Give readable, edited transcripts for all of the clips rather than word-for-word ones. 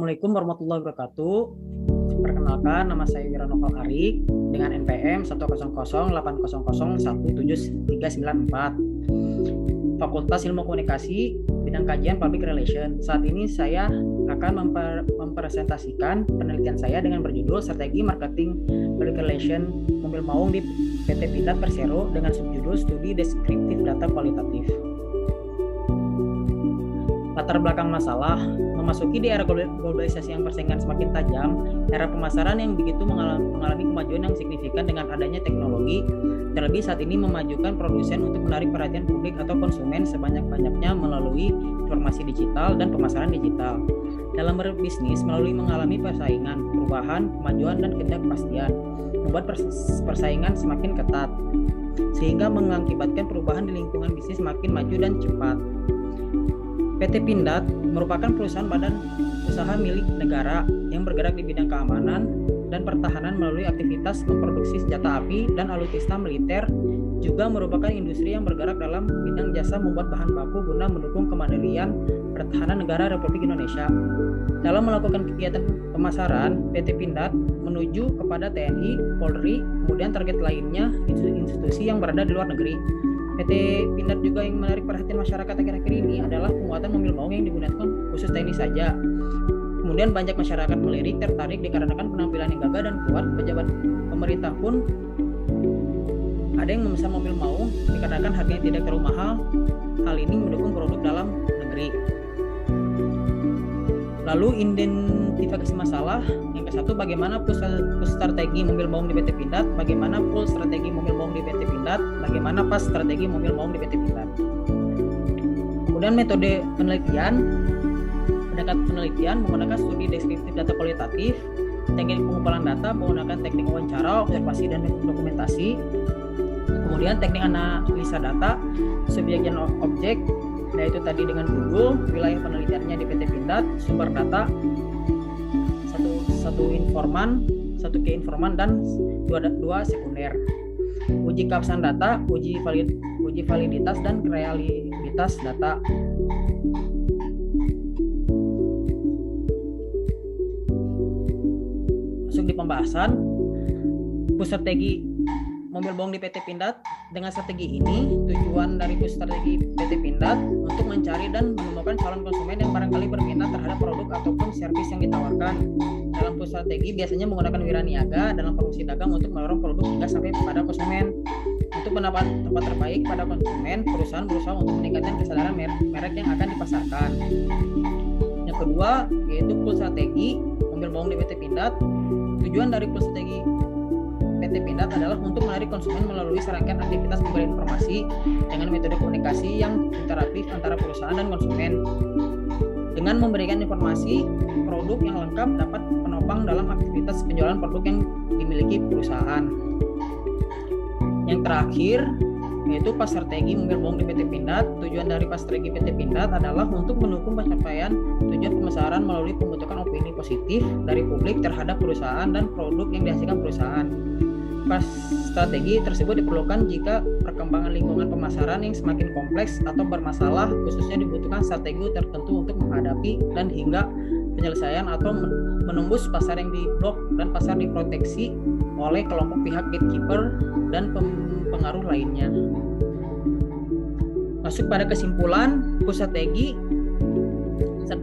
Assalamualaikum warahmatullahi wabarakatuh. Perkenalkan, nama saya Wiranokal Arik dengan NPM 1008081179394. Fakultas Ilmu Komunikasi, bidang kajian Public Relation. Saat ini saya akan mempresentasikan penelitian saya dengan berjudul Strategi Marketing Public Relation Mobil Maung di PT Pindad Persero dengan subjudul Studi Deskriptif Data Kualitatif. Latar belakang masalah, memasuki di era globalisasi yang persaingan semakin tajam, era pemasaran yang begitu mengalami kemajuan yang signifikan dengan adanya teknologi, terlebih saat ini memajukan produsen untuk menarik perhatian publik atau konsumen sebanyak-banyaknya melalui informasi digital dan pemasaran digital. Dalam berbisnis, melalui mengalami persaingan, perubahan, kemajuan, dan ketidakpastian, membuat persaingan semakin ketat, sehingga mengakibatkan perubahan di lingkungan bisnis semakin maju dan cepat. PT Pindad merupakan perusahaan badan usaha milik negara yang bergerak di bidang keamanan dan pertahanan melalui aktivitas memproduksi senjata api dan alutsista militer, juga merupakan industri yang bergerak dalam bidang jasa membuat bahan baku guna mendukung kemandirian pertahanan negara Republik Indonesia. Dalam melakukan kegiatan pemasaran, PT Pindad menuju kepada TNI, Polri, kemudian target lainnya institusi yang berada di luar negeri. PT Pindad juga yang menarik perhatian masyarakat akhir-akhir ini adalah penguatan mobil maung yang digunakan khusus TNI saja. Kemudian banyak masyarakat melirik tertarik dikarenakan penampilan yang gagah dan kuat. Pejabat pemerintah pun ada yang memesan mobil maung dikarenakan harganya tidak terlalu mahal. Hal ini mendukung produk dalam negeri. Lalu identifikasi masalah. Yang ke-1, bagaimana push strategi mobil maung di PT Pindad, bagaimana full strategi mobil maung di PT Pindad, bagaimana pas strategi mobil maung di PT Pindad. Kemudian metode penelitian. Pendekatan penelitian menggunakan studi deskriptif data kualitatif, teknik pengumpulan data menggunakan teknik wawancara, observasi, dan dokumentasi. Kemudian teknik analisa data, subjek dan objek, yaitu tadi dengan Google. Wilayah penelitiannya di PT Pindad, sumber data, satu informan, satu key informan, dan dua sekunder. Uji keabsahan data, uji validitas dan realitas data. Masuk di pembahasan, strategi mobil maung di PT Pindad. Dengan strategi ini, tujuan dari strategi PT Pindad untuk mencari dan menemukan calon konsumen yang barangkali berminat terhadap produk ataupun servis yang ditawarkan. Dalam strategi biasanya menggunakan wiraniaga dalam promosi dagang untuk mendorong produk hingga sampai pada konsumen. Untuk mendapat tempat terbaik pada konsumen, perusahaan berusaha untuk meningkatkan kesadaran merek yang akan dipasarkan. Yang kedua, yaitu full strategi mobil maung di PT Pindad. Tujuan dari full strategi PT Pindad adalah untuk menarik konsumen melalui serangkaian aktivitas memberi informasi dengan metode komunikasi yang interaktif antara perusahaan dan konsumen. Dengan memberikan informasi produk yang lengkap dapat penopang dalam aktivitas penjualan produk yang dimiliki perusahaan. Yang terakhir, yaitu pas strategi mobil maung di PT Pindad. Tujuan dari pas strategi PT Pindad adalah untuk mendukung pencapaian tujuan pemasaran melalui pembentukan opini positif dari publik terhadap perusahaan dan produk yang dihasilkan perusahaan. Pas strategi tersebut diperlukan jika perkembangan lingkungan pemasaran yang semakin kompleks atau bermasalah, khususnya dibutuhkan strategi tertentu untuk menghadapi dan hingga penyelesaian atau menembus pasar yang diblok dan pasar diproteksi oleh kelompok pihak gatekeeper dan pengaruh lainnya. Masuk pada kesimpulan, strategi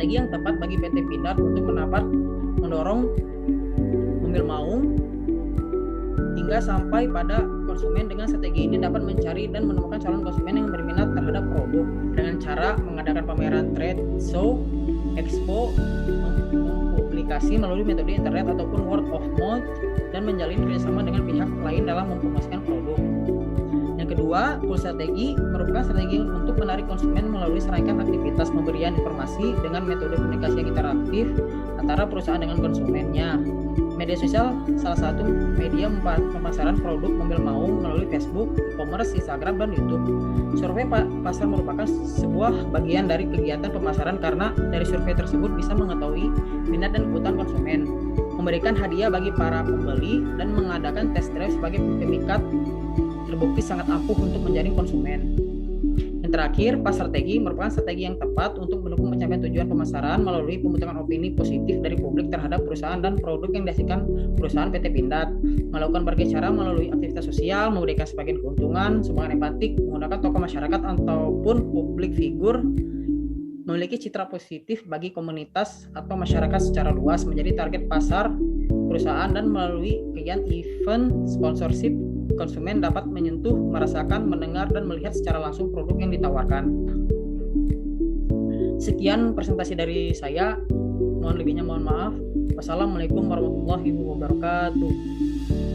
yang tepat bagi PT Pindad untuk mendorong mobil maung hingga sampai pada konsumen. Dengan strategi ini dapat mencari dan menemukan calon konsumen yang berminat terhadap produk dengan cara mengadakan pameran trade show, expo, mempublikasi melalui metode internet ataupun word of mouth, dan menjalin kerjasama dengan pihak lain dalam mempromosikan produk. Yang kedua, full strategi merupakan strategi untuk menarik konsumen melalui serangkaian aktivitas pemberian informasi dengan metode komunikasi yang interaktif antara perusahaan dengan konsumennya. Media sosial salah satu media pemasaran produk mobil maung melalui Facebook, e-commerce, Instagram, dan YouTube. Survei pasar merupakan sebuah bagian dari kegiatan pemasaran karena dari survei tersebut bisa mengetahui minat dan kebutuhan konsumen, memberikan hadiah bagi para pembeli, dan mengadakan test drive sebagai pemikat terbukti sangat ampuh untuk menjaring konsumen. Yang terakhir, pas strategi merupakan strategi yang tepat untuk mendukung pencapaian tujuan pemasaran melalui pembentukan opini positif dari publik terhadap perusahaan dan produk yang dihasilkan perusahaan PT Pindad, melakukan berbagai cara melalui aktivitas sosial, memberikan sebagian keuntungan, sumbangan empatik, menggunakan tokoh masyarakat ataupun publik figur, memiliki citra positif bagi komunitas atau masyarakat secara luas, menjadi target pasar perusahaan, dan melalui kegiatan event sponsorship konsumen dapat menyentuh, merasakan, mendengar, dan melihat secara langsung produk yang ditawarkan. Sekian presentasi dari saya. Mohon lebihnya mohon maaf. Wassalamualaikum warahmatullahi wabarakatuh.